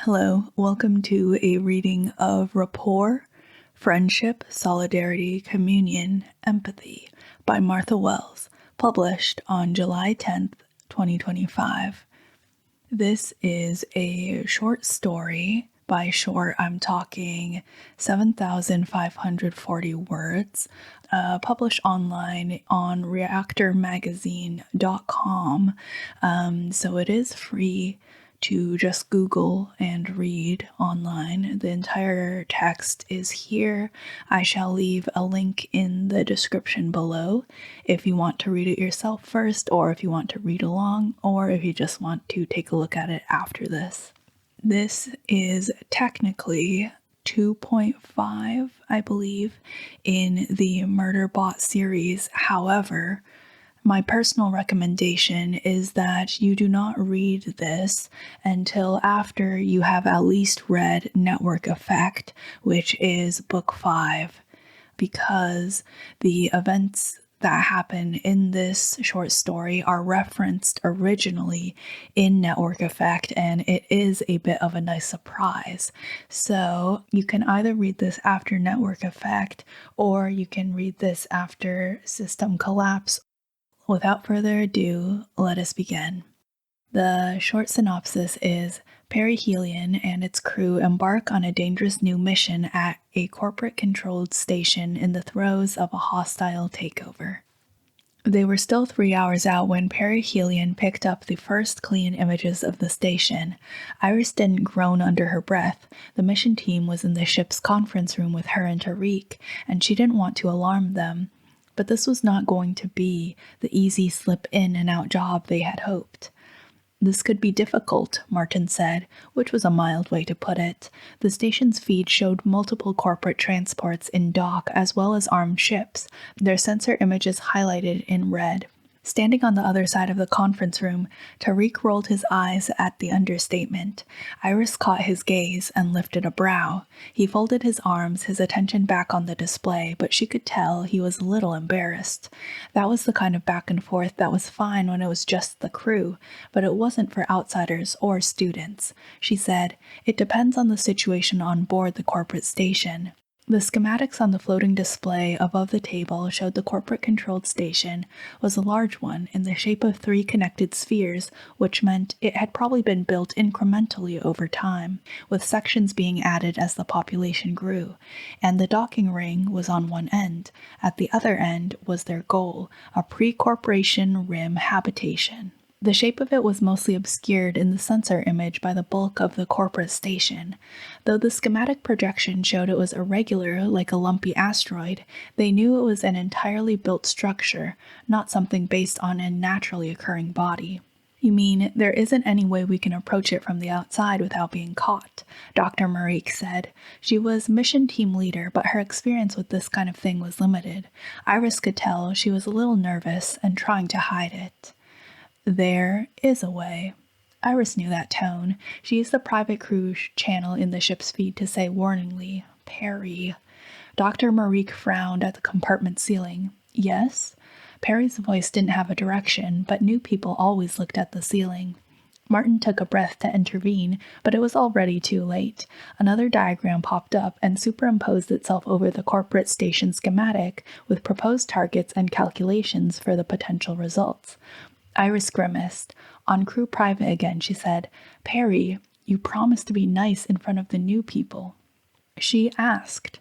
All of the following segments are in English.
Hello, welcome to a reading of Rapport, Friendship, Solidarity, Communion, Empathy by Martha Wells, published on July 10th, 2025. This is a short story. By short, I'm talking 7,540 words, published online on reactormagazine.com. So it is free to just Google and read online. The entire text is here. I shall leave a link in the description below if you want to read it yourself first, or if you want to read along, or if you just want to take a look at it after this. This is technically 2.5, I believe, in the Murderbot series. However, my personal recommendation is that you do not read this until after you have at least read Network Effect, which is book 5, because the events that happen in this short story are referenced originally in Network Effect, and it is a bit of a nice surprise. So you can either read this after Network Effect, or you can read this after System Collapse. Without further ado, let us begin. The short synopsis is Perihelion and its crew embark on a dangerous new mission at a corporate-controlled station in the throes of a hostile takeover. They were still 3 hours out when Perihelion picked up the first clean images of the station. Iris didn't groan under her breath. The mission team was in the ship's conference room with her and Tariq, and she didn't want to alarm them. But this was not going to be the easy slip in and out job they had hoped. This could be difficult, Martin said, which was a mild way to put it. The station's feed showed multiple corporate transports in dock as well as armed ships, their sensor images highlighted in red. Standing on the other side of the conference room, Tariq rolled his eyes at the understatement. Iris caught his gaze and lifted a brow. He folded his arms, his attention back on the display, but she could tell he was a little embarrassed. That was the kind of back and forth that was fine when it was just the crew, but it wasn't for outsiders or students. She said, "It depends on the situation on board the corporate station." The schematics on the floating display above the table showed the corporate-controlled station was a large one in the shape of 3 connected spheres, which meant it had probably been built incrementally over time, with sections being added as the population grew, and the docking ring was on one end. At the other end was their goal, a pre-corporation rim habitation. The shape of it was mostly obscured in the sensor image by the bulk of the corporate station. Though the schematic projection showed it was irregular like a lumpy asteroid, they knew it was an entirely built structure, not something based on a naturally occurring body. "You mean there isn't any way we can approach it from the outside without being caught?" Dr. Marique said. She was mission team leader, but her experience with this kind of thing was limited. Iris could tell she was a little nervous and trying to hide it. "There is a way." Iris knew that tone. She used the private crew channel in the ship's feed to say warningly, "Perry." Dr. Marique frowned at the compartment ceiling. "Yes?" Perry's voice didn't have a direction, but new people always looked at the ceiling. Martin took a breath to intervene, but it was already too late. Another diagram popped up and superimposed itself over the corporate station schematic with proposed targets and calculations for the potential results. Iris grimaced. On crew private again, she said, "Perry, you promised to be nice in front of the new people." She asked.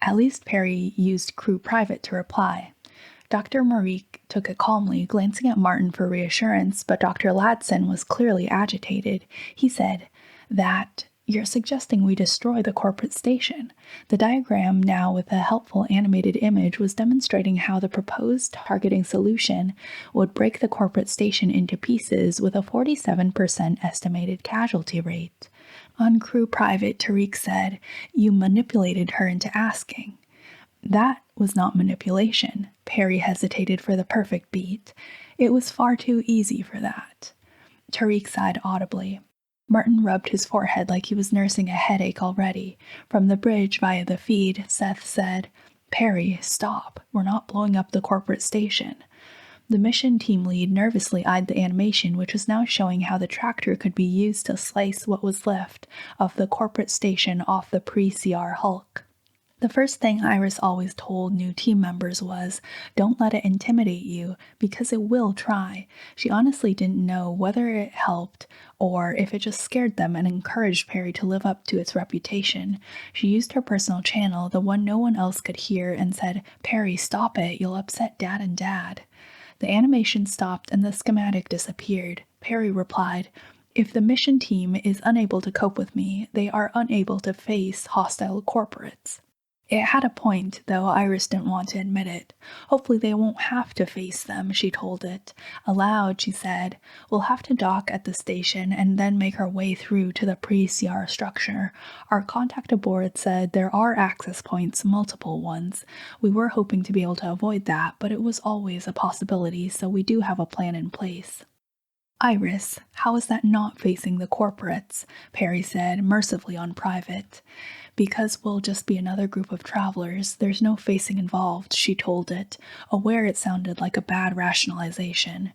At least Perry used crew private to reply. Dr. Marique took it calmly, glancing at Martin for reassurance, but Dr. Ladson was clearly agitated. He said, "That you're suggesting we destroy the corporate station." The diagram, now with a helpful animated image, was demonstrating how the proposed targeting solution would break the corporate station into pieces with a 47% estimated casualty rate. On crew private, Tariq said, "You manipulated her into asking." That was not manipulation. Perry hesitated for the perfect beat. It was far too easy for that. Tariq sighed audibly. Martin rubbed his forehead like he was nursing a headache already. From the bridge via the feed, Seth said, "Perry, stop. We're not blowing up the corporate station." The mission team lead nervously eyed the animation, which was now showing how the tractor could be used to slice what was left of the corporate station off the pre-CR Hulk. The first thing Iris always told new team members was, don't let it intimidate you, because it will try. She honestly didn't know whether it helped or if it just scared them and encouraged Perry to live up to its reputation. She used her personal channel, the one no one else could hear, and said, Perry, stop it, you'll upset Dad and Dad. The animation stopped and the schematic disappeared. Perry replied, if the mission team is unable to cope with me, they are unable to face hostile corporates. It had a point, though Iris didn't want to admit it. Hopefully they won't have to face them, she told it. Aloud, she said, we'll have to dock at the station and then make our way through to the pre-CR structure. Our contact aboard said there are access points, multiple ones. We were hoping to be able to avoid that, but it was always a possibility, so we do have a plan in place. Iris, how is that not facing the corporates? Perry said, mercifully on private. Because we'll just be another group of travelers, there's no facing involved, she told it, aware it sounded like a bad rationalization.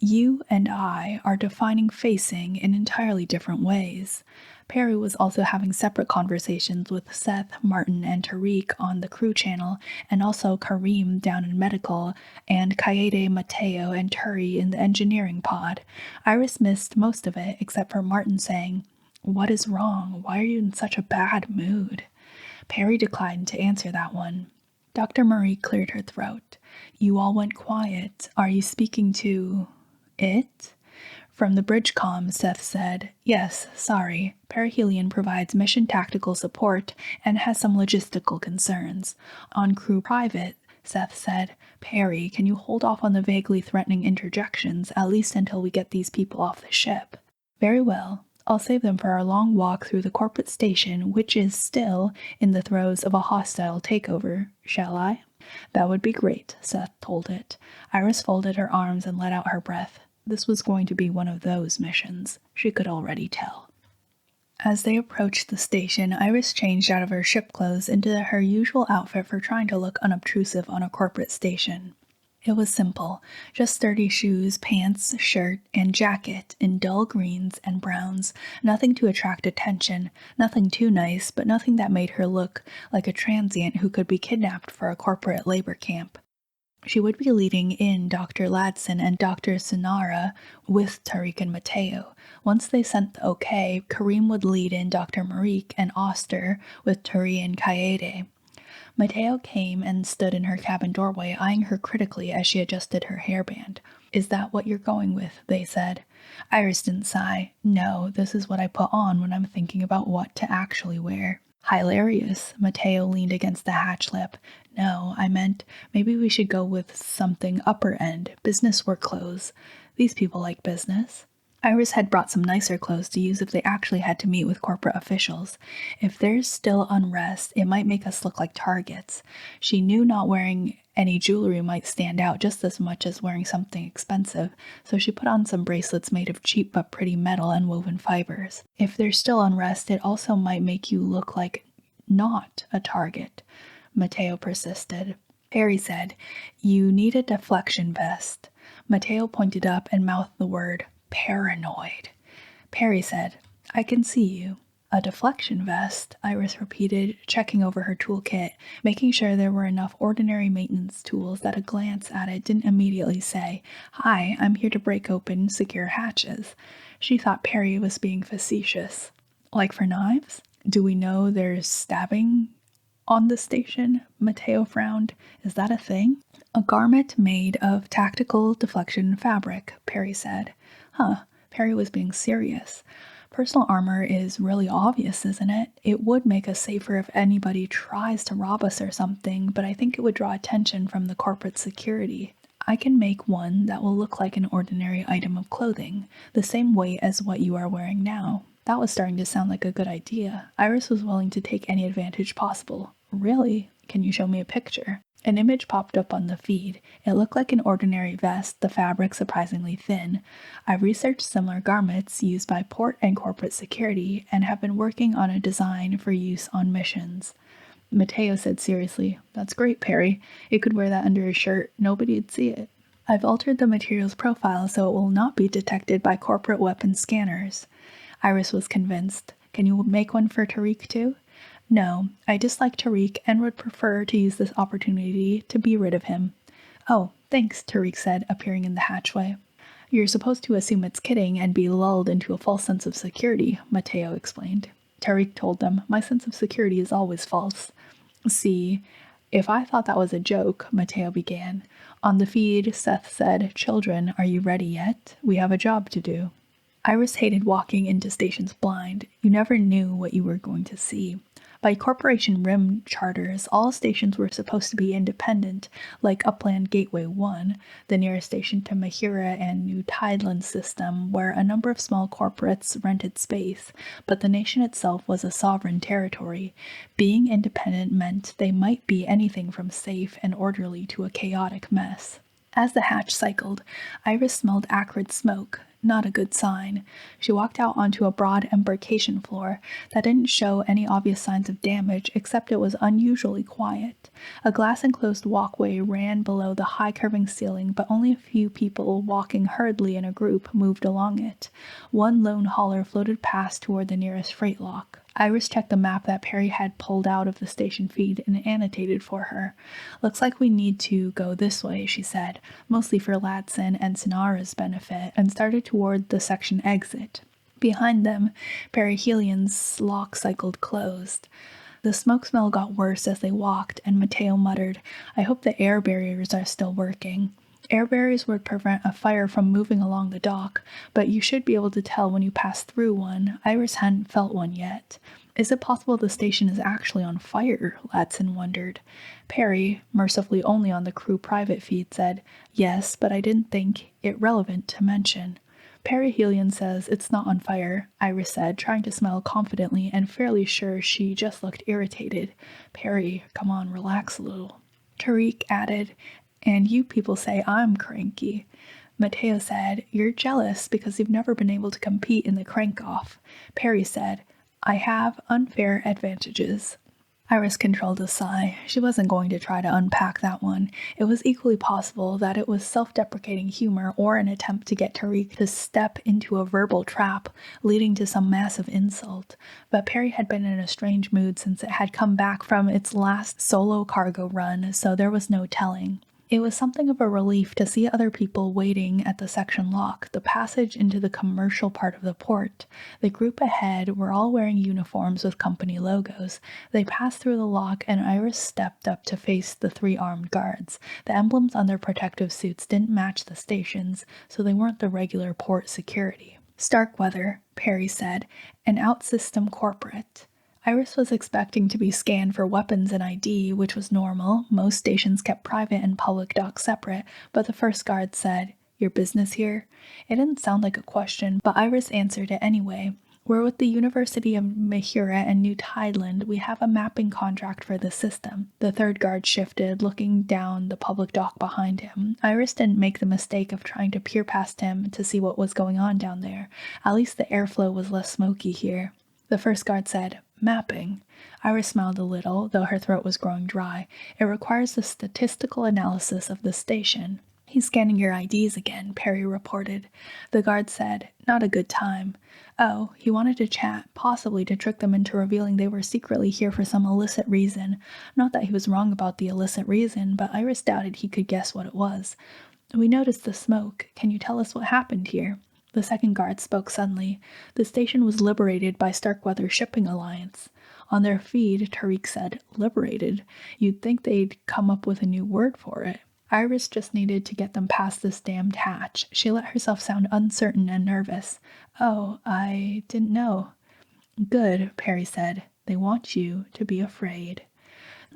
You and I are defining facing in entirely different ways. Perry was also having separate conversations with Seth, Martin, and Tariq on the crew channel, and also Kareem down in medical, and Kaede, Mateo, and Turi in the engineering pod. Iris missed most of it, except for Martin saying, what is wrong? Why are you in such a bad mood? Perry declined to answer that one. Dr. Marie cleared her throat. You all went quiet. Are you speaking to it? From the bridge comm, Seth said, yes, sorry. Perihelion provides mission tactical support and has some logistical concerns. On crew private, Seth said, Perry, can you hold off on the vaguely threatening interjections, at least until we get these people off the ship? Very well. I'll save them for our long walk through the corporate station, which is still in the throes of a hostile takeover. Shall I? That would be great, Seth told it. Iris folded her arms and let out her breath. This was going to be one of those missions. She could already tell. As they approached the station, Iris changed out of her ship clothes into her usual outfit for trying to look unobtrusive on a corporate station. It was simple, just sturdy shoes, pants, shirt, and jacket in dull greens and browns, nothing to attract attention, nothing too nice, but nothing that made her look like a transient who could be kidnapped for a corporate labor camp. She would be leading in Dr. Ladson and Dr. Sonara with Tariq and Mateo. Once they sent the okay, Kareem would lead in Dr. Marique and Oster with Turi and Kaede. Mateo came and stood in her cabin doorway, eyeing her critically as she adjusted her hairband. Is that what you're going with? They said. Iris didn't sigh. No, this is what I put on when I'm thinking about what to actually wear. Hilarious. Mateo leaned against the hatch lip. No, I meant maybe we should go with something upper end, business work clothes. These people like business. Iris had brought some nicer clothes to use if they actually had to meet with corporate officials. If there's still unrest, it might make us look like targets. She knew not wearing any jewelry might stand out just as much as wearing something expensive, so she put on some bracelets made of cheap but pretty metal and woven fibers. If there's still unrest, it also might make you look like not a target, Mateo persisted. Perry said, you need a deflection vest. Mateo pointed up and mouthed the word paranoid. Perry said, I can see you. A deflection vest, Iris repeated, checking over her toolkit, making sure there were enough ordinary maintenance tools that a glance at it didn't immediately say, Hi, I'm here to break open secure hatches. She thought Perry was being facetious. Like for knives? Do we know there's stabbing on the station? Mateo frowned. Is that a thing? A garment made of tactical deflection fabric, Perry said. Huh, Perry was being serious. Personal armor is really obvious, isn't it? It would make us safer if anybody tries to rob us or something, but I think it would draw attention from the corporate security. I can make one that will look like an ordinary item of clothing, the same weight as what you are wearing now. That was starting to sound like a good idea. Iris was willing to take any advantage possible. Really? Can you show me a picture? An image popped up on the feed. It looked like an ordinary vest, the fabric surprisingly thin. I researched similar garments used by port and corporate security and have been working on a design for use on missions. Mateo said seriously, That's great, Perry. You could wear that under a shirt. Nobody'd see it. I've altered the material's profile so it will not be detected by corporate weapons scanners. Iris was convinced. Can you make one for Tariq too? No, I dislike Tariq and would prefer to use this opportunity to be rid of him. Oh, thanks, Tariq said, appearing in the hatchway. You're supposed to assume it's kidding and be lulled into a false sense of security, Mateo explained. Tariq told them, my sense of security is always false. See, if I thought that was a joke, Mateo began. On the feed, Seth said, Children, are you ready yet? We have a job to do. Iris hated walking into stations blind. You never knew what you were going to see. By Corporation Rim charters, all stations were supposed to be independent, like Upland Gateway 1, the nearest station to Mahura and New Tideland system, where a number of small corporates rented space, but the nation itself was a sovereign territory. Being independent meant they might be anything from safe and orderly to a chaotic mess. As the hatch cycled, Iris smelled acrid smoke. Not a good sign. She walked out onto a broad embarkation floor that didn't show any obvious signs of damage, except it was unusually quiet. A glass-enclosed walkway ran below the high curving ceiling, but only a few people walking hurriedly in a group moved along it. One lone hauler floated past toward the nearest freight lock. Iris checked the map that Perry had pulled out of the station feed and annotated for her. Looks like we need to go this way, she said, mostly for Ladson and Sonara's benefit, and started toward the section exit. Behind them, Perihelion's lock cycled closed. The smoke smell got worse as they walked, and Mateo muttered, I hope the air barriers are still working. Air barriers would prevent a fire from moving along the dock, but you should be able to tell when you pass through one. Iris hadn't felt one yet. Is it possible the station is actually on fire? Ladson wondered. Perry, mercifully only on the crew private feed, said, Yes, but I didn't think it relevant to mention. Perihelion says it's not on fire, Iris said, trying to smile confidently and fairly sure she just looked irritated. Perry, come on, relax a little. Tariq added, And you people say I'm cranky. Mateo said, You're jealous because you've never been able to compete in the crank-off. Perry said, I have unfair advantages. Iris controlled a sigh. She wasn't going to try to unpack that one. It was equally possible that it was self-deprecating humor or an attempt to get Tariq to step into a verbal trap, leading to some massive insult. But Perry had been in a strange mood since it had come back from its last solo cargo run, so there was no telling. It was something of a relief to see other people waiting at the section lock, the passage into the commercial part of the port. The group ahead were all wearing uniforms with company logos. They passed through the lock, and Iris stepped up to face the three armed guards. The emblems on their protective suits didn't match the stations, so they weren't the regular port security. Starkweather, Perry said, an out-system corporate. Iris was expecting to be scanned for weapons and ID, which was normal. Most stations kept private and public docks separate, but the first guard said, Your business here? It didn't sound like a question, but Iris answered it anyway. We're with the University of Mahura and New Tideland. We have a mapping contract for the system. The third guard shifted, looking down the public dock behind him. Iris didn't make the mistake of trying to peer past him to see what was going on down there. At least the airflow was less smoky here. The first guard said, Mapping. Iris smiled a little, though her throat was growing dry. It requires the statistical analysis of the station. He's scanning your IDs again, Perry reported. The guard said, Not a good time. Oh, he wanted to chat, possibly to trick them into revealing they were secretly here for some illicit reason. Not that he was wrong about the illicit reason, but Iris doubted he could guess what it was. We noticed the smoke. Can you tell us what happened here? The second guard spoke suddenly. The station was liberated by Starkweather Shipping Alliance. On their feed, Tariq said, Liberated. You'd think they'd come up with a new word for it. Iris just needed to get them past this damned hatch. She let herself sound uncertain and nervous. Oh, I didn't know. Good, Perry said. They want you to be afraid.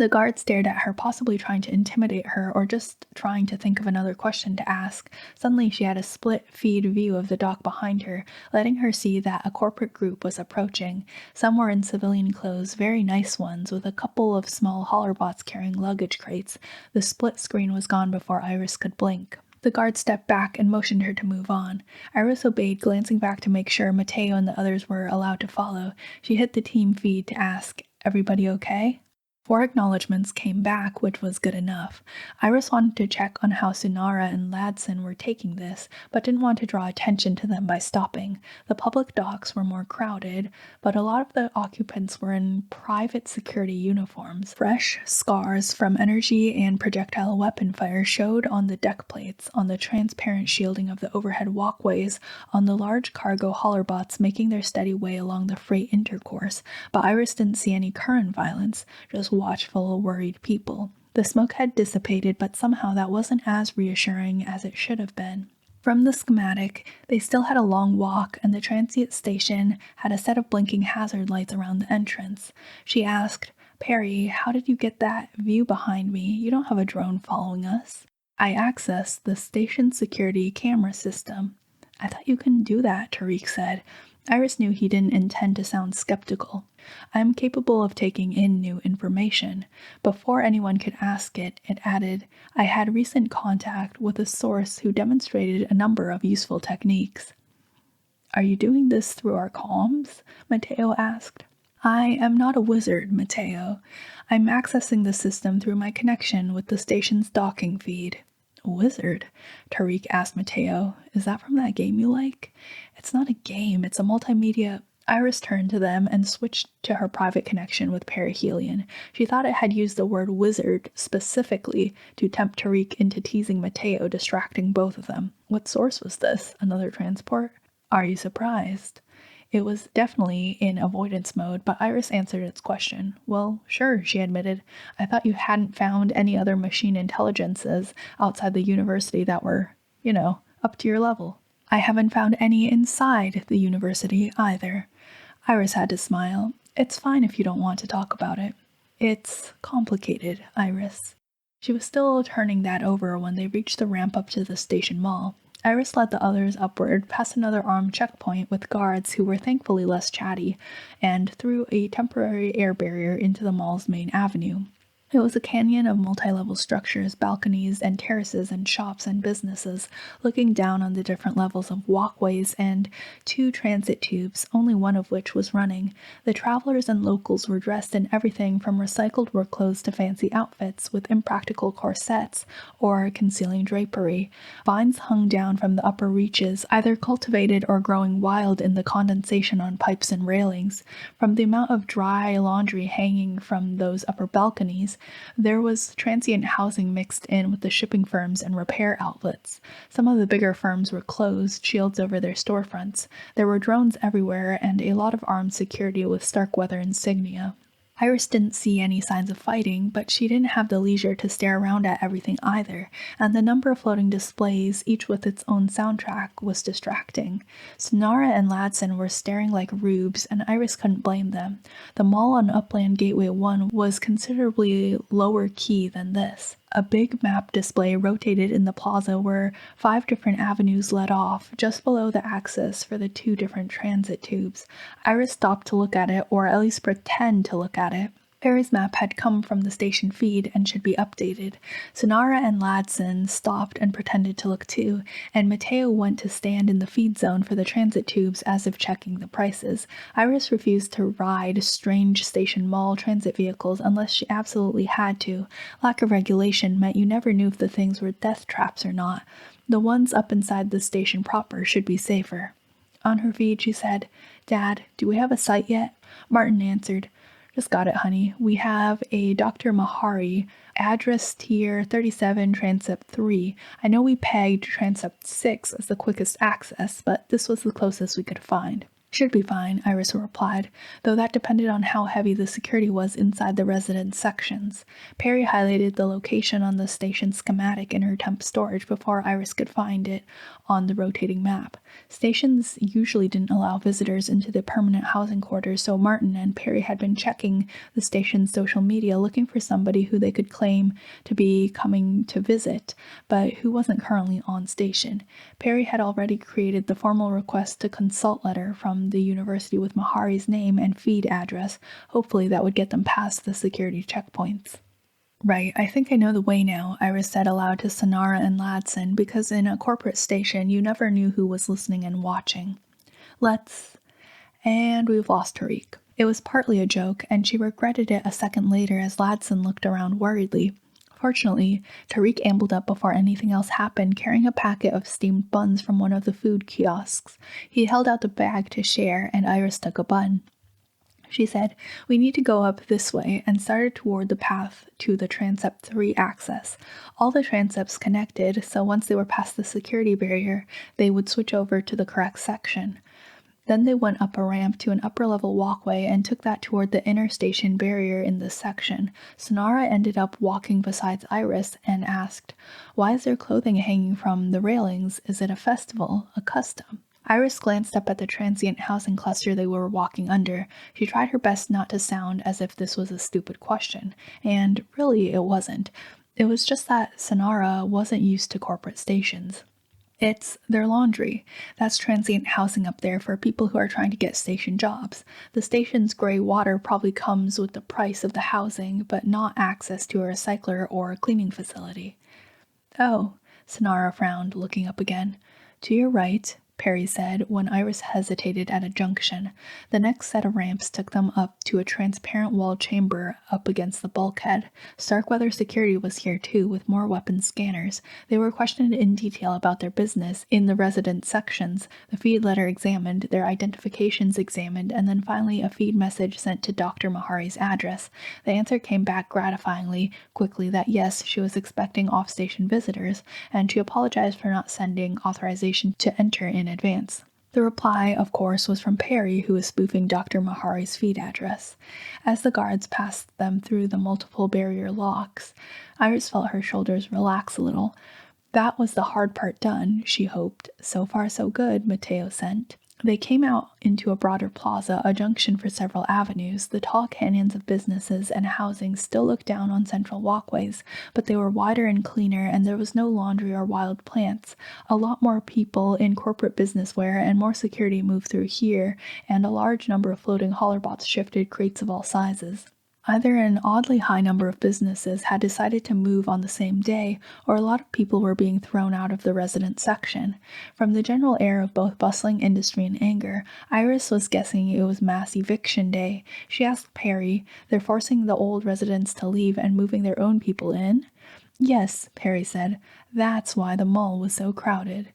The guard stared at her, possibly trying to intimidate her or just trying to think of another question to ask. Suddenly she had a split feed view of the dock behind her, letting her see that a corporate group was approaching. Some were in civilian clothes, very nice ones, with a couple of small haulerbots carrying luggage crates. The split screen was gone before Iris could blink. The guard stepped back and motioned her to move on. Iris obeyed, glancing back to make sure Mateo and the others were allowed to follow. She hit the team feed to ask, Everybody okay? 4 acknowledgments came back, which was good enough. Iris wanted to check on how Sunara and Ladson were taking this, but didn't want to draw attention to them by stopping. The public docks were more crowded, but a lot of the occupants were in private security uniforms. Fresh scars from energy and projectile weapon fire showed on the deck plates, on the transparent shielding of the overhead walkways, on the large cargo hollowbots making their steady way along the freight intercourse, but Iris didn't see any current violence, just watchful, worried people. The smoke had dissipated, but somehow that wasn't as reassuring as it should have been. From the schematic, they still had a long walk, and the transient station had a set of blinking hazard lights around the entrance. She asked, "Perry, how did you get that view behind me? You don't have a drone following us." "I accessed the station security camera system." "I thought you couldn't do that," Tariq said. Iris knew he didn't intend to sound skeptical. "I'm capable of taking in new information." Before anyone could ask it, it added, "I had recent contact with a source who demonstrated a number of useful techniques." "Are you doing this through our comms?" Mateo asked. "I am not a wizard, Mateo. I'm accessing the system through my connection with the station's docking feed." "A wizard?" Tariq asked Mateo. "Is that from that game you like?" "It's not a game, it's a multimedia—" Iris turned to them and switched to her private connection with perihelion. She thought it had used the word wizard specifically to tempt Tariq into teasing Mateo, distracting both of them. What source was this? Another transport? "Are you surprised?" It was definitely in avoidance mode, but Iris answered its question. "Well, sure," she admitted. "I thought you hadn't found any other machine intelligences outside the university that were, up to your level." "I haven't found any inside the university either." Iris had to smile. "It's fine if you don't want to talk about it." "It's complicated, Iris." She was still turning that over when they reached the ramp up to the station mall. Iris led the others upward, past another armed checkpoint with guards who were thankfully less chatty, and through a temporary air barrier into the mall's main avenue. It was a canyon of multi-level structures, balconies, and terraces, and shops and businesses, looking down on the different levels of walkways and 2 transit tubes, only one of which was running. The travelers and locals were dressed in everything from recycled work clothes to fancy outfits with impractical corsets or concealing drapery. Vines hung down from the upper reaches, either cultivated or growing wild in the condensation on pipes and railings. From the amount of dry laundry hanging from those upper balconies, there was transient housing mixed in with the shipping firms and repair outlets. Some of the bigger firms were closed, shields over their storefronts. There were drones everywhere and a lot of armed security with Starkweather insignia. Iris didn't see any signs of fighting, but she didn't have the leisure to stare around at everything either, and the number of floating displays, each with its own soundtrack, was distracting. Sonara and Ladson were staring like rubes, and Iris couldn't blame them. The mall on Upland Gateway 1 was considerably lower key than this. A big map display rotated in the plaza where 5 different avenues led off, just below the axis for the 2 different transit tubes. Iris stopped to look at it, or at least pretend to look at it. Perry's map had come from the station feed and should be updated. Sonara and Ladson stopped and pretended to look too, and Mateo went to stand in the feed zone for the transit tubes as if checking the prices. Iris refused to ride strange station mall transit vehicles unless she absolutely had to. Lack of regulation meant you never knew if the things were death traps or not. The ones up inside the station proper should be safer. On her feed, she said, "Dad, do we have a site yet?" Martin answered, "Just got it, honey. We have a Dr. Mahari, address tier 37, transept 3. I know we pegged transept 6 as the quickest access, but this was the closest we could find." "Should be fine," Iris replied, though that depended on how heavy the security was inside the residence sections. Perry highlighted the location on the station schematic in her temp storage before Iris could find it on the rotating map. Stations usually didn't allow visitors into the permanent housing quarters, so Martin and Perry had been checking the station's social media looking for somebody who they could claim to be coming to visit, but who wasn't currently on station. Perry had already created the formal request to consult letter from the university with Mahari's name and feed address. Hopefully that would get them past the security checkpoints. "Right, I think I know the way now," Iris said aloud to Sonara and Ladson, because in a corporate station you never knew who was listening and watching. And we've lost Tariq. It was partly a joke, and she regretted it a second later as Ladson looked around worriedly. Fortunately, Tariq ambled up before anything else happened, carrying a packet of steamed buns from one of the food kiosks. He held out the bag to share, and Iris took a bun. She said, "We need to go up this way," and started toward the path to the Transept 3 access. All the transepts connected, so once they were past the security barrier, they would switch over to the correct section. Then they went up a ramp to an upper-level walkway and took that toward the inner station barrier in this section. Sonara ended up walking beside Iris and asked, "Why is there clothing hanging from the railings? Is it a festival? A custom?" Iris glanced up at the transient housing cluster they were walking under. She tried her best not to sound as if this was a stupid question, and really it wasn't. It was just that Sonara wasn't used to corporate stations. It's their laundry. That's transient housing up there for people who are trying to get station jobs. The station's gray water probably comes with the price of the housing, but not access to a recycler or a cleaning facility. "Oh," Sonara frowned, looking up again. "To your right," Perry said when Iris hesitated at a junction. The next set of ramps took them up to a transparent wall chamber up against the bulkhead. Starkweather Security was here too, with more weapons scanners. They were questioned in detail about their business in the resident sections, the feed letter examined, their identifications examined, and then finally a feed message sent to Dr. Mahari's address. The answer came back gratifyingly quickly that yes, she was expecting off-station visitors, and she apologized for not sending authorization to enter in advance. The reply, of course, was from Perry, who was spoofing Dr. Mahari's feed address. As the guards passed them through the multiple barrier locks, Iris felt her shoulders relax a little. That was the hard part done, she hoped. So far so good, Mateo sent. They came out into a broader plaza, a junction for several avenues. The tall canyons of businesses and housing still looked down on central walkways, but they were wider and cleaner, and there was no laundry or wild plants. A lot more people in corporate business wear and more security moved through here, and a large number of floating hollerbots shifted crates of all sizes. Either an oddly high number of businesses had decided to move on the same day, or a lot of people were being thrown out of the resident section. From the general air of both bustling industry and anger, Iris was guessing it was mass eviction day. She asked Perry, "They're forcing the old residents to leave and moving their own people in?" "Yes," Perry said. "That's why the mall was so crowded.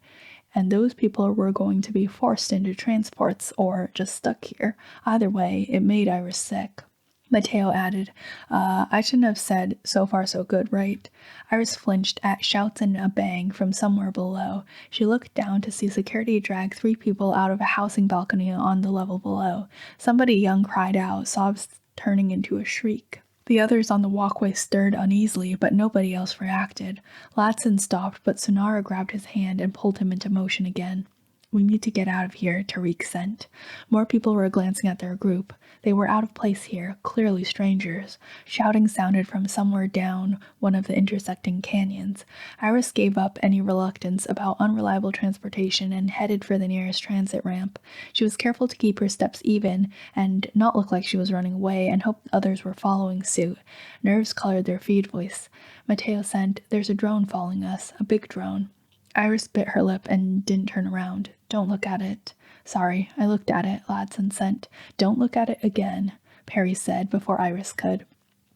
And those people were going to be forced into transports or just stuck here. Either way, it made Iris sick." Mateo added, "I shouldn't have said so far so good, right?" Iris flinched at shouts and a bang from somewhere below. She looked down to see security drag 3 people out of a housing balcony on the level below. Somebody young cried out, sobs turning into a shriek. The others on the walkway stirred uneasily, but nobody else reacted. Ladson stopped, but Sonara grabbed his hand and pulled him into motion again. "We need to get out of here," Tariq sent. More people were glancing at their group. They were out of place here, clearly strangers. Shouting sounded from somewhere down one of the intersecting canyons. Iris gave up any reluctance about unreliable transportation and headed for the nearest transit ramp. She was careful to keep her steps even and not look like she was running away, and hoped others were following suit. Nerves colored their feed voice. Mateo sent, "There's a drone following us, a big drone." Iris bit her lip and didn't turn around. "Don't look at it." "Sorry, I looked at it," Ladson sent. "Don't look at it again," Perry said before Iris could.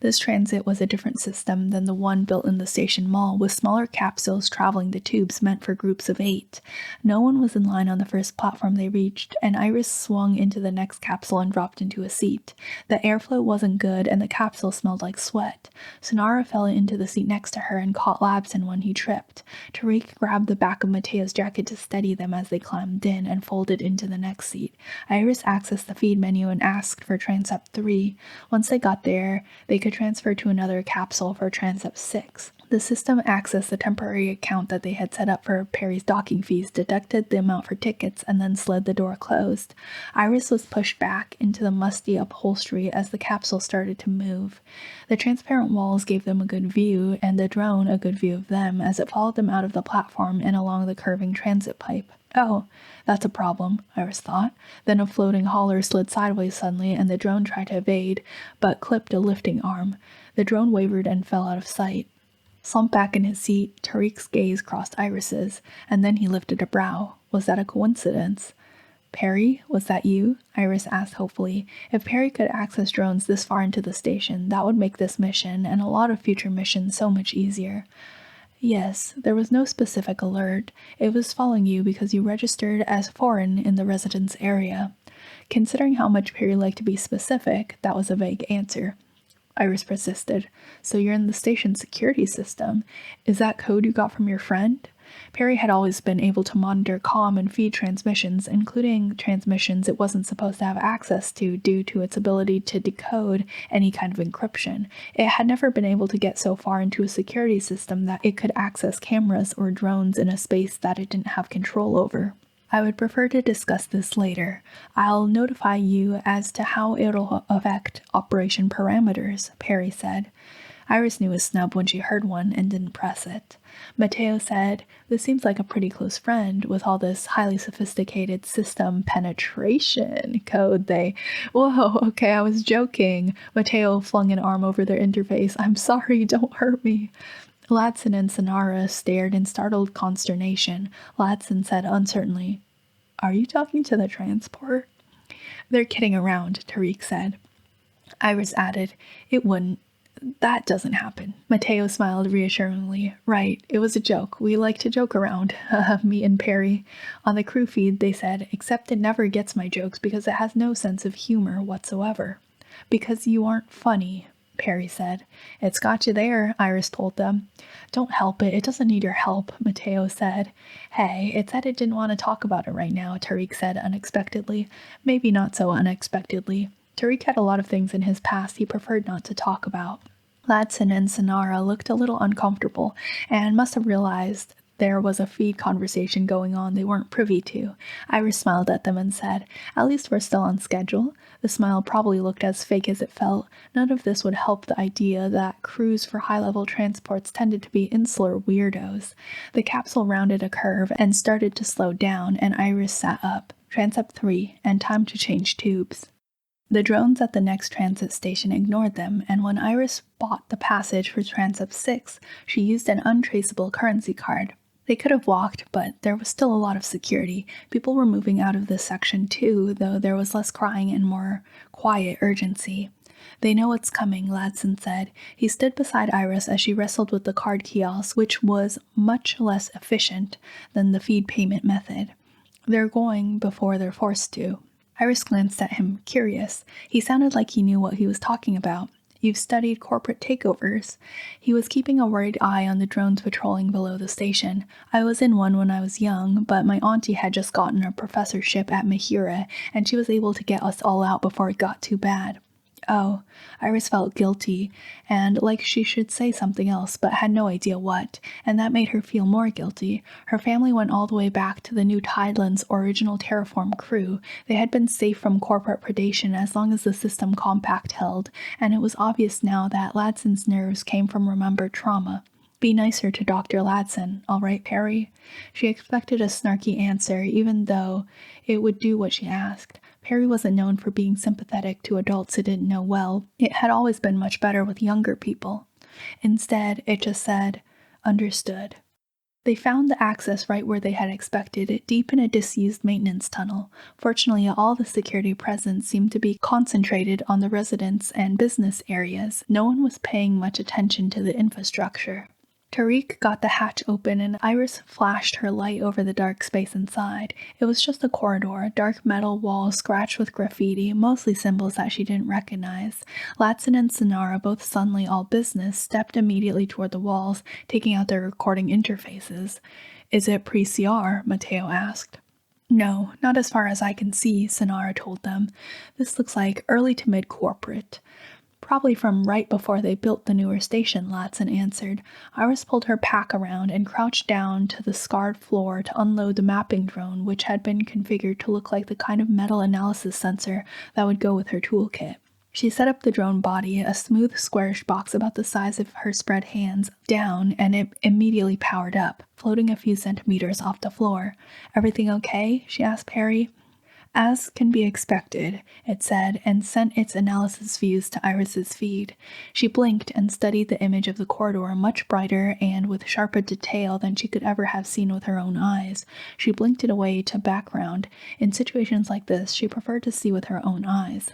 This transit was a different system than the one built in the station mall, with smaller capsules traveling the tubes meant for groups of 8. No one was in line on the first platform they reached, and Iris swung into the next capsule and dropped into a seat. The airflow wasn't good, and the capsule smelled like sweat. Sonara fell into the seat next to her and caught Labson when he tripped. Tariq grabbed the back of Mateo's jacket to steady them as they climbed in and folded into the next seat. Iris accessed the feed menu and asked for Transept 3. Once they got there, they could transfer to another capsule for Transept 6. The system accessed the temporary account that they had set up for Perry's docking fees, deducted the amount for tickets, and then slid the door closed. Iris was pushed back into the musty upholstery as the capsule started to move. The transparent walls gave them a good view, and the drone a good view of them as it followed them out of the platform and along the curving transit pipe. "Oh, that's a problem," Iris thought. Then a floating hauler slid sideways suddenly, and the drone tried to evade, but clipped a lifting arm. The drone wavered and fell out of sight. Slumped back in his seat, Tariq's gaze crossed Iris's, and then he lifted a brow. Was that a coincidence? Perry, was that you? Iris asked hopefully. If Perry could access drones this far into the station, that would make this mission and a lot of future missions so much easier. Yes, there was no specific alert. It was following you because you registered as foreign in the residence area. Considering how much Perry liked to be specific, that was a vague answer. Iris persisted. So you're in the station's security system. Is that code you got from your friend? Perry had always been able to monitor comm and feed transmissions, including transmissions it wasn't supposed to have access to due to its ability to decode any kind of encryption. It had never been able to get so far into a security system that it could access cameras or drones in a space that it didn't have control over. I would prefer to discuss this later. I'll notify you as to how it'll affect operation parameters, Perry said. Iris knew a snub when she heard one and didn't press it. Mateo said, this seems like a pretty close friend with all this highly sophisticated system penetration code Whoa, okay, I was joking. Mateo flung an arm over their interface. I'm sorry, don't hurt me. Ladson and Sonara stared in startled consternation. Ladson said uncertainly, are you talking to the transport? They're kidding around, Tariq said. Iris added, it wouldn't. That doesn't happen. Mateo smiled reassuringly. Right, it was a joke. We like to joke around. Me and Perry. On the crew feed, they said, except it never gets my jokes because it has no sense of humor whatsoever. Because you aren't funny, Perry said. It's got you there, Iris told them. Don't help it. It doesn't need your help, Mateo said. Hey, it said it didn't want to talk about it right now, Tariq said unexpectedly. Maybe not so unexpectedly. Tariq had a lot of things in his past he preferred not to talk about. Ladson and Sonara looked a little uncomfortable and must have realized there was a feed conversation going on they weren't privy to. Iris smiled at them and said, at least we're still on schedule. The smile probably looked as fake as it felt. None of this would help the idea that crews for high-level transports tended to be insular weirdos. The capsule rounded a curve and started to slow down, and Iris sat up. Transept 3, and time to change tubes. The drones at the next transit station ignored them, and when Iris bought the passage for Transept 6, she used an untraceable currency card. They could have walked, but there was still a lot of security. People were moving out of this section too, though there was less crying and more quiet urgency. They know what's coming, Ladson said. He stood beside Iris as she wrestled with the card kiosk, which was much less efficient than the feed payment method. They're going before they're forced to. Iris glanced at him, curious. He sounded like he knew what he was talking about. You've studied corporate takeovers. He was keeping a worried eye on the drones patrolling below the station. I was in one when I was young, but my auntie had just gotten a professorship at Mahira, and she was able to get us all out before it got too bad. Oh, Iris felt guilty, and like she should say something else, but had no idea what, and that made her feel more guilty. Her family went all the way back to the New Tidelands' original terraform crew. They had been safe from corporate predation as long as the system compact held, and it was obvious now that Ladson's nerves came from remembered trauma. Be nicer to Dr. Ladson, all right, Perry? She expected a snarky answer, even though it would do what she asked. Perry wasn't known for being sympathetic to adults he didn't know well. It had always been much better with younger people. Instead, it just said, understood. They found the access right where they had expected, deep in a disused maintenance tunnel. Fortunately, all the security present seemed to be concentrated on the residence and business areas. No one was paying much attention to the infrastructure. Tariq got the hatch open and Iris flashed her light over the dark space inside. It was just a corridor, dark metal walls scratched with graffiti, mostly symbols that she didn't recognize. Ladson and Sonara, both suddenly all business, stepped immediately toward the walls, taking out their recording interfaces. Is it pre-CR? Mateo asked. No, not as far as I can see, Sonara told them. This looks like early to mid-corporate. Probably from right before they built the newer station, Ladson answered. Iris pulled her pack around and crouched down to the scarred floor to unload the mapping drone, which had been configured to look like the kind of metal analysis sensor that would go with her toolkit. She set up the drone body, a smooth, squarish box about the size of her spread hands, down, and it immediately powered up, floating a few centimeters off the floor. Everything okay? She asked Perry. As can be expected, it said, and sent its analysis views to Iris's feed. She blinked and studied the image of the corridor, much brighter and with sharper detail than she could ever have seen with her own eyes. She blinked it away to background. In situations like this, she preferred to see with her own eyes.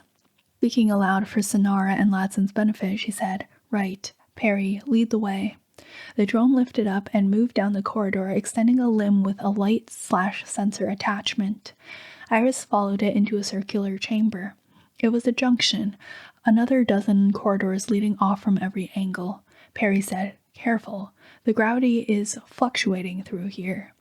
Speaking aloud for Sonara and Ladson's benefit, she said, "Right. Perry, lead the way." The drone lifted up and moved down the corridor, extending a limb with a light/sensor attachment. Iris followed it into a circular chamber. It was a junction, another dozen corridors leading off from every angle. Perry said, "Careful, the gravity is fluctuating through here."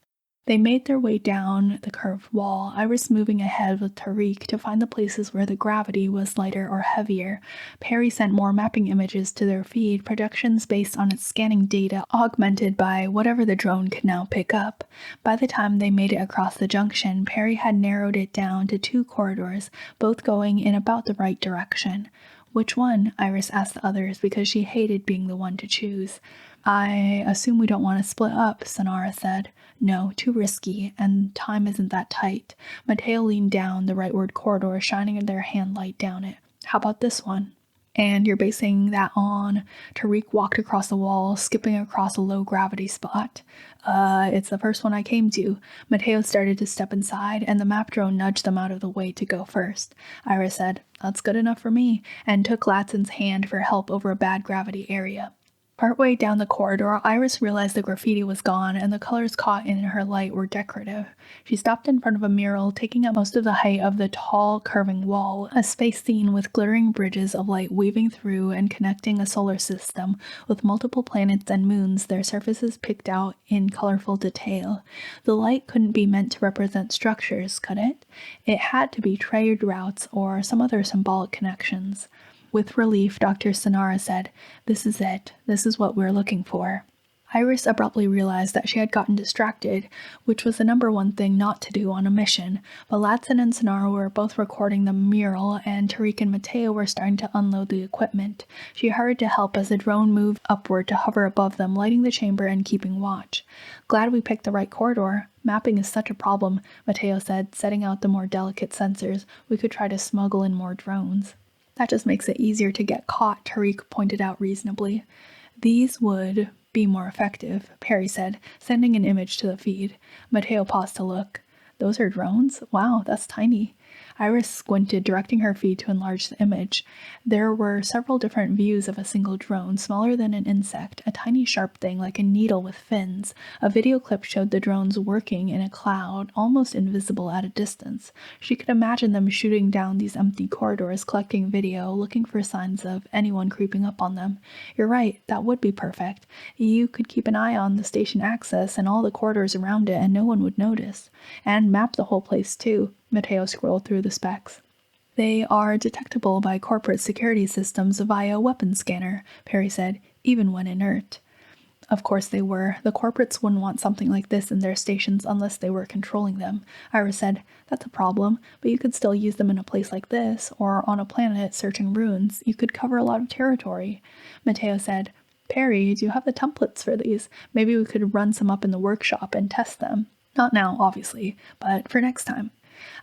They made their way down the curved wall, Iris moving ahead with Tariq to find the places where the gravity was lighter or heavier. Perry sent more mapping images to their feed, projections based on its scanning data augmented by whatever the drone could now pick up. By the time they made it across the junction, Perry had narrowed it down to 2 corridors, both going in about the right direction. "Which one?" Iris asked the others because she hated being the one to choose. "I assume we don't want to split up," Sonara said. "No, too risky, and time isn't that tight." Mateo leaned down the rightward corridor, shining their hand light down it. "How about this one?" "And you're basing that on..." Tariq walked across the wall, skipping across a low-gravity spot. It's the first one I came to." Mateo started to step inside, and the map drone nudged them out of the way to go first. Iris said, "That's good enough for me," and took Latson's hand for help over a bad gravity area. Partway down the corridor, Iris realized the graffiti was gone and the colors caught in her light were decorative. She stopped in front of a mural, taking up most of the height of the tall, curving wall, a space scene with glittering bridges of light weaving through and connecting a solar system with multiple planets and moons, their surfaces picked out in colorful detail. The light couldn't be meant to represent structures, could it? It had to be trade routes or some other symbolic connections. With relief, Dr. Sonara said, "This is it. This is what we're looking for." Iris abruptly realized that she had gotten distracted, which was the number one thing not to do on a mission, but Ladson and Sonara were both recording the mural, and Tariq and Mateo were starting to unload the equipment. She hurried to help as the drone moved upward to hover above them, lighting the chamber and keeping watch. "Glad we picked the right corridor. Mapping is such a problem," Mateo said, setting out the more delicate sensors. "We could try to smuggle in more drones." "That just makes it easier to get caught," Tariq pointed out reasonably. "These would be more effective," Perry said, sending an image to the feed. Mateo paused to look. "Those are drones? Wow, that's tiny." Iris squinted, directing her feed to enlarge the image. There were several different views of a single drone, smaller than an insect, a tiny sharp thing like a needle with fins. A video clip showed the drones working in a cloud, almost invisible at a distance. She could imagine them shooting down these empty corridors, collecting video, looking for signs of anyone creeping up on them. "You're right, that would be perfect. You could keep an eye on the station access and all the corridors around it, and no one would notice. And map the whole place, too." Mateo scrolled through the specs. "They are detectable by corporate security systems via a weapon scanner," Perry said, "even when inert." Of course they were. The corporates wouldn't want something like this in their stations unless they were controlling them. Iris said, "That's a problem, but you could still use them in a place like this, or on a planet searching ruins. You could cover a lot of territory." Mateo said, "Perry, do you have the templates for these? Maybe we could run some up in the workshop and test them. Not now, obviously, but for next time."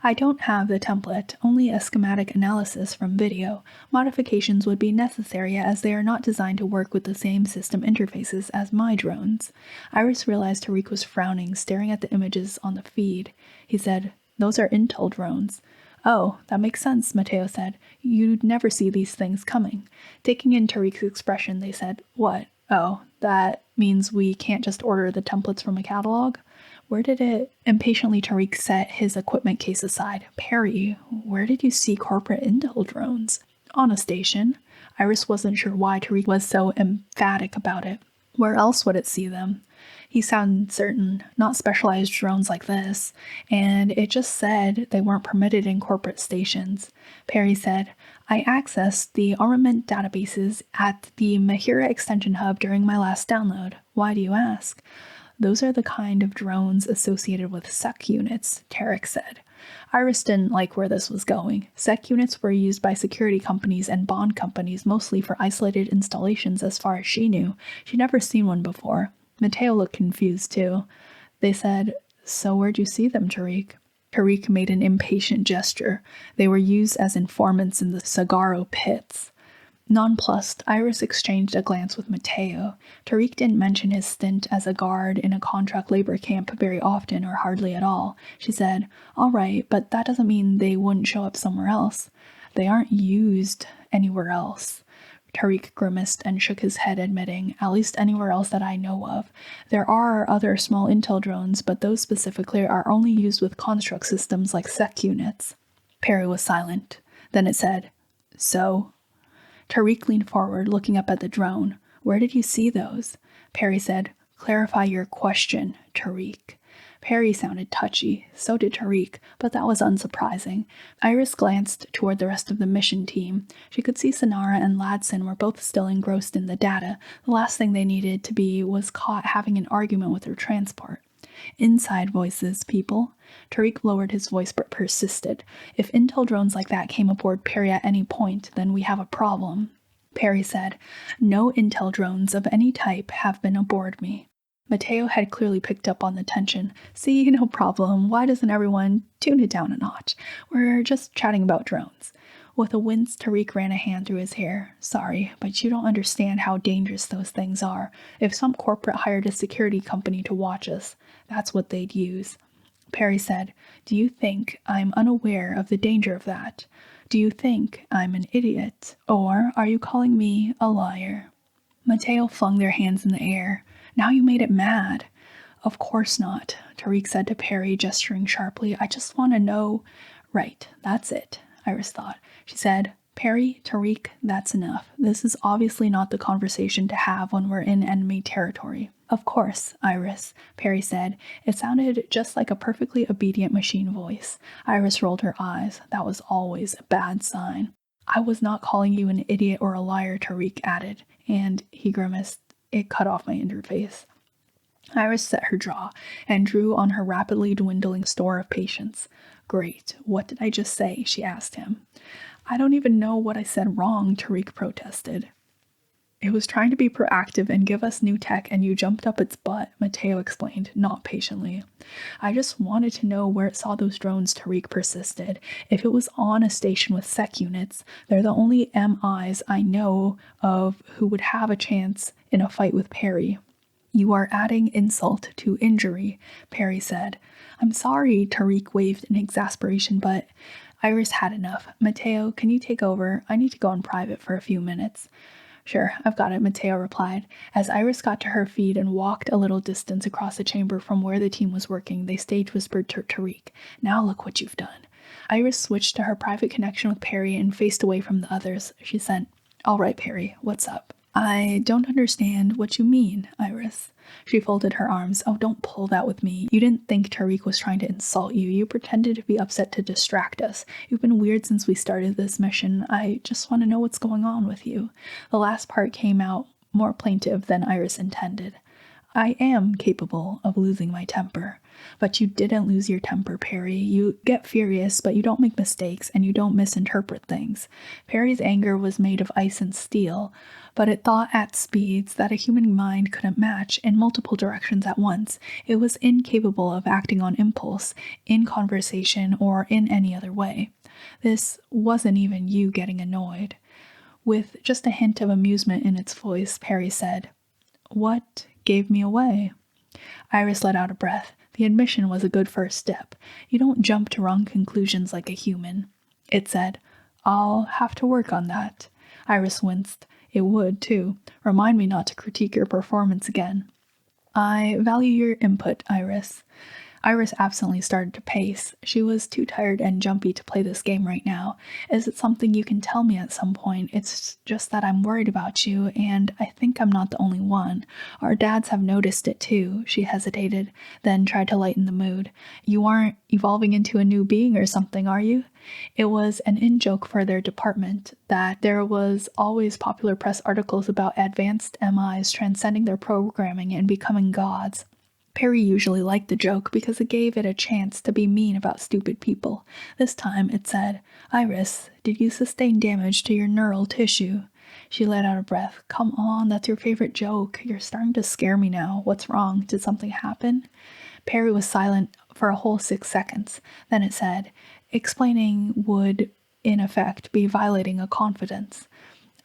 "I don't have the template, only a schematic analysis from video. Modifications would be necessary as they are not designed to work with the same system interfaces as my drones." Iris realized Tariq was frowning, staring at the images on the feed. He said, "Those are Intel drones." "Oh, that makes sense," Mateo said. "You'd never see these things coming." Taking in Tariq's expression, they said, "What? Oh, that means we can't just order the templates from a catalog?" "Where did it..." Impatiently, Tariq set his equipment case aside. "Perry, where did you see corporate Intel drones?" "On a station." Iris wasn't sure why Tariq was so emphatic about it. "Where else would it see them?" He sounded certain, "Not specialized drones like this." And it just said they weren't permitted in corporate stations. Perry said, "I accessed the armament databases at the Mahira Extension Hub during my last download. Why do you ask?" "Those are the kind of drones associated with SEC units," Tarek said. Iris didn't like where this was going. SEC units were used by security companies and bond companies mostly for isolated installations as far as she knew. She'd never seen one before. Mateo looked confused too. They said, "So where'd you see them, Tariq?" Tariq made an impatient gesture. They were used as informants in the Sagaro pits. Nonplussed, Iris exchanged a glance with Mateo. Tariq didn't mention his stint as a guard in a contract labor camp very often or hardly at all. She said, "All right, but that doesn't mean they wouldn't show up somewhere else. They aren't used anywhere else." Tariq grimaced and shook his head, admitting, "At least anywhere else that I know of. There are other small intel drones, but those specifically are only used with construct systems like sec units." Perry was silent. Then it said, "So?" Tariq leaned forward, looking up at the drone. "Where did you see those?" Perry said, "Clarify your question, Tariq." Perry sounded touchy. So did Tariq, but that was unsurprising. Iris glanced toward the rest of the mission team. She could see Sonara and Ladson were both still engrossed in the data. The last thing they needed to be was caught having an argument with their transport. "Inside voices, people." Tariq lowered his voice but persisted. "If intel drones like that came aboard Perry at any point, then we have a problem." Perry said, "No intel drones of any type have been aboard me." Mateo had clearly picked up on the tension. "See, no problem. Why doesn't everyone tune it down a notch? We're just chatting about drones." With a wince, Tariq ran a hand through his hair. "Sorry, but you don't understand how dangerous those things are. If some corporate hired a security company to watch us, that's what they'd use." Perry said, "Do you think I'm unaware of the danger of that? Do you think I'm an idiot? Or are you calling me a liar?" Mateo flung their hands in the air. "Now you made it mad." "Of course not," Tariq said to Perry, gesturing sharply. "I just want to know—" "Right, that's it," Iris thought. She said, "Perry, Tariq, that's enough. This is obviously not the conversation to have when we're in enemy territory." "Of course, Iris," Perry said. It sounded just like a perfectly obedient machine voice. Iris rolled her eyes. That was always a bad sign. "I was not calling you an idiot or a liar," Tariq added, and he grimaced. "It cut off my interface." Iris set her jaw and drew on her rapidly dwindling store of patience. "Great. What did I just say?" she asked him. "I don't even know what I said wrong," Tariq protested. "It was trying to be proactive and give us new tech, and you jumped up its butt," Mateo explained, not patiently. "I just wanted to know where it saw those drones," Tariq persisted. "If it was on a station with sec units, they're the only MIs I know of who would have a chance in a fight with Perry." "You are adding insult to injury," Perry said. "I'm sorry," Tariq waved in exasperation, but Iris had enough. "Mateo, can you take over? I need to go in private for a few minutes." "Sure, I've got it," Mateo replied. As Iris got to her feet and walked a little distance across the chamber from where the team was working, they stage whispered to Tariq, "Now look what you've done." Iris switched to her private connection with Perry and faced away from the others. She said, "All right, Perry, what's up?" "I don't understand what you mean, Iris." She folded her arms. "Oh, don't pull that with me. You didn't think Tariq was trying to insult you. You pretended to be upset to distract us. You've been weird since we started this mission. I just want to know what's going on with you." The last part came out more plaintive than Iris intended. "I am capable of losing my temper." "But you didn't lose your temper, Perry. You get furious, but you don't make mistakes, and you don't misinterpret things." Perry's anger was made of ice and steel, but it thought at speeds that a human mind couldn't match in multiple directions at once. It was incapable of acting on impulse, in conversation, or in any other way. This wasn't even you getting annoyed. With just a hint of amusement in its voice, Perry said, "What gave me away?" Iris let out a breath. The admission was a good first step. You don't jump to wrong conclusions like a human. It said, "I'll have to work on that." Iris winced. It would, too. "Remind me not to critique your performance again." "I value your input, Iris." Iris absently started to pace. She was too tired and jumpy to play this game right now. "Is it something you can tell me at some point? It's just that I'm worried about you, and I think I'm not the only one. Our dads have noticed it too." She hesitated, then tried to lighten the mood. "You aren't evolving into a new being or something, are you?" It was an in-joke for their department that there was always popular press articles about advanced MIs transcending their programming and becoming gods. Perry usually liked the joke because it gave it a chance to be mean about stupid people. This time it said, "Iris, did you sustain damage to your neural tissue?" She let out a breath. "Come on, that's your favorite joke. You're starting to scare me now. What's wrong? Did something happen?" Perry was silent for a whole 6 seconds. Then it said, explaining would, in effect, be violating a confidence.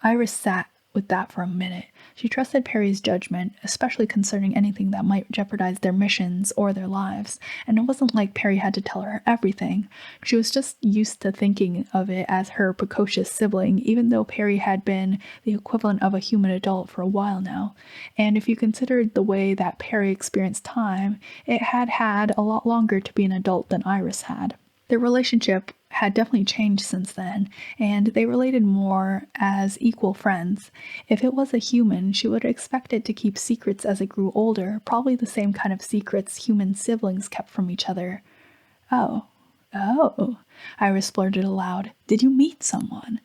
Iris sat with that for a minute. She trusted Perry's judgment, especially concerning anything that might jeopardize their missions or their lives, and it wasn't like Perry had to tell her everything. She was just used to thinking of it as her precocious sibling, even though Perry had been the equivalent of a human adult for a while now. And if you considered the way that Perry experienced time, it had had a lot longer to be an adult than Iris had. Their relationship had definitely changed since then, and they related more as equal friends. If it was a human, she would expect it to keep secrets as it grew older, probably the same kind of secrets human siblings kept from each other. Oh, Iris blurted aloud. Did you meet someone?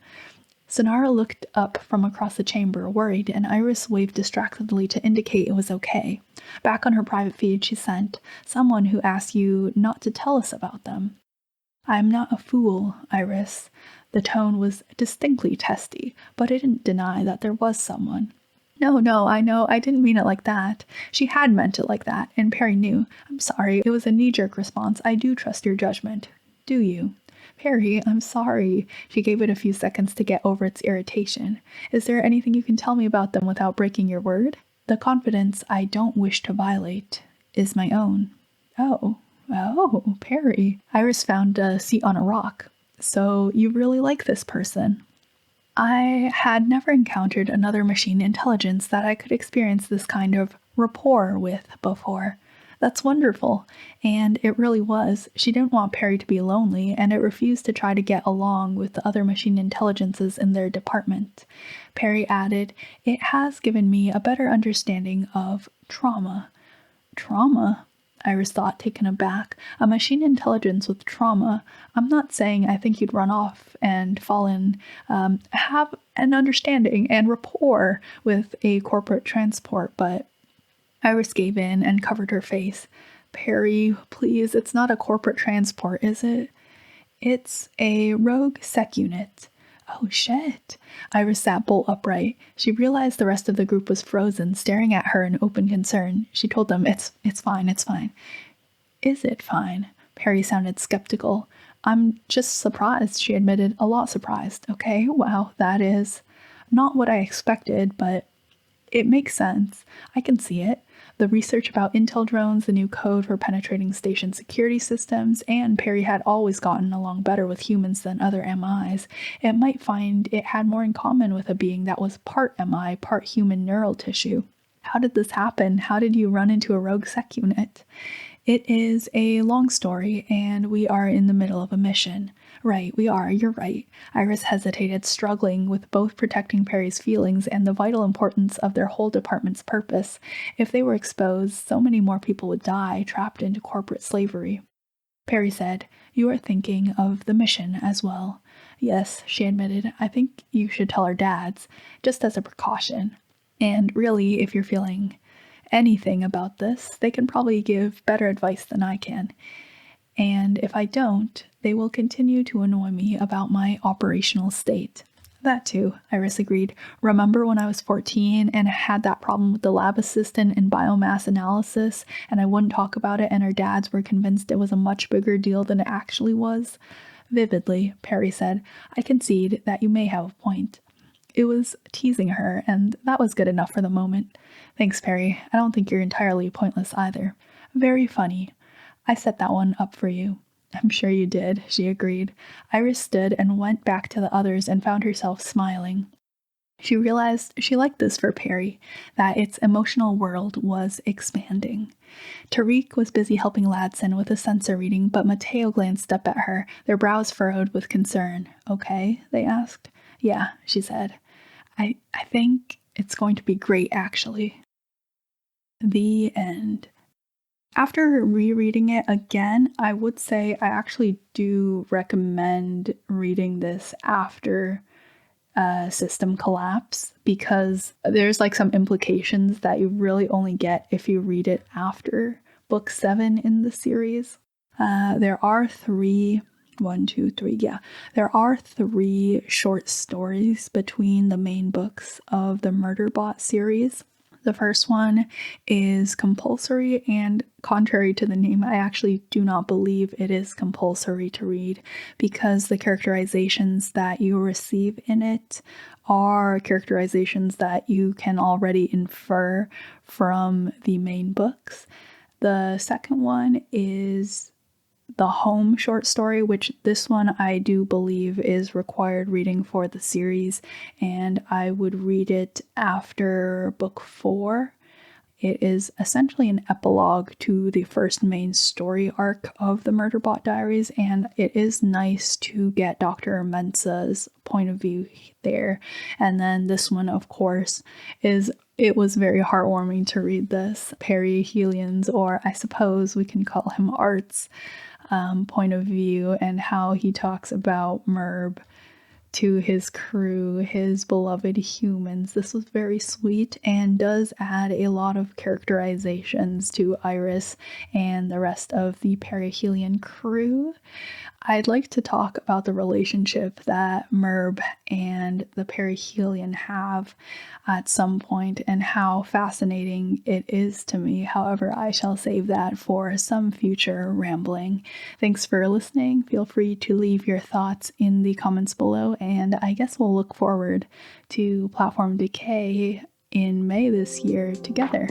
Sonara looked up from across the chamber, worried, and Iris waved distractedly to indicate it was okay. Back on her private feed, she sent, someone who asked you not to tell us about them. I'm not a fool, Iris. The tone was distinctly testy, but it didn't deny that there was someone. No, I know, I didn't mean it like that. She had meant it like that, and Perry knew. I'm sorry, it was a knee-jerk response. I do trust your judgment. Do you? Perry, I'm sorry. She gave it a few seconds to get over its irritation. Is there anything you can tell me about them without breaking your word? The confidence I don't wish to violate is my own. Oh, Perry. Iris found a seat on a rock. So you really like this person? I had never encountered another machine intelligence that I could experience this kind of rapport with before. That's wonderful. And it really was. She didn't want Perry to be lonely, and it refused to try to get along with the other machine intelligences in their department. Perry added, it has given me a better understanding of trauma. Trauma? Iris thought, taken aback. A machine intelligence with trauma. I'm not saying I think you'd run off and fall in, have an understanding and rapport with a corporate transport, but Iris gave in and covered her face. Perry, please, it's not a corporate transport, is it? It's a rogue sec unit. Oh, shit. Iris sat bolt upright. She realized the rest of the group was frozen, staring at her in open concern. She told them, It's fine. Is it fine? Perry sounded skeptical. I'm just surprised, she admitted. A lot surprised. Okay, wow, that is not what I expected, but it makes sense. I can see it. The research about intel drones, the new code for penetrating station security systems, and Perry had always gotten along better with humans than other MIs. It might find it had more in common with a being that was part MI, part human neural tissue. How did this happen? How did you run into a rogue sec unit? It is a long story, and we are in the middle of a mission. Right, we are, you're right. Iris hesitated, struggling with both protecting Perry's feelings and the vital importance of their whole department's purpose. If they were exposed, so many more people would die, trapped into corporate slavery. Perry said, You are thinking of the mission as well. Yes, she admitted. I think you should tell our dads, just as a precaution. And really, if you're feeling anything about this, they can probably give better advice than I can. And if I don't, they will continue to annoy me about my operational state. That too, Iris agreed. Remember when I was 14 and had that problem with the lab assistant in biomass analysis, and I wouldn't talk about it, and our dads were convinced it was a much bigger deal than it actually was? Vividly, Perry said, I concede that you may have a point. It was teasing her, and that was good enough for the moment. Thanks, Perry. I don't think you're entirely pointless either. Very funny. I set that one up for you. I'm sure you did, she agreed. Iris stood and went back to the others and found herself smiling. She realized she liked this for Perry, that its emotional world was expanding. Tariq was busy helping Ladson with a sensor reading, but Mateo glanced up at her, their brows furrowed with concern. Okay, they asked. Yeah, she said. I think it's going to be great, actually. The end. After rereading it again, I would say I actually do recommend reading this after system collapse, because there's like some implications that you really only get if you read it after book 7 in the series. There are three short stories between the main books of the Murderbot series. The first one is compulsory, and contrary to the name, I actually do not believe it is compulsory to read because the characterizations that you receive in it are characterizations that you can already infer from the main books. The second one is the Home short story, which this one I do believe is required reading for the series, and I would read it after book 4. It is essentially an epilogue to the first main story arc of the Murderbot Diaries, and it is nice to get Dr. Mensah's point of view there. And then this one, of course, it was very heartwarming to read this. Perry Helian's, or I suppose we can call him Art's, point of view, and how he talks about Murb to his crew, his beloved humans. This was very sweet and does add a lot of characterizations to Iris and the rest of the Perihelion crew. I'd like to talk about the relationship that Murb and the Perihelion have at some point and how fascinating it is to me. However, I shall save that for some future rambling. Thanks for listening. Feel free to leave your thoughts in the comments below, and I guess we'll look forward to Platform Decay in May this year together.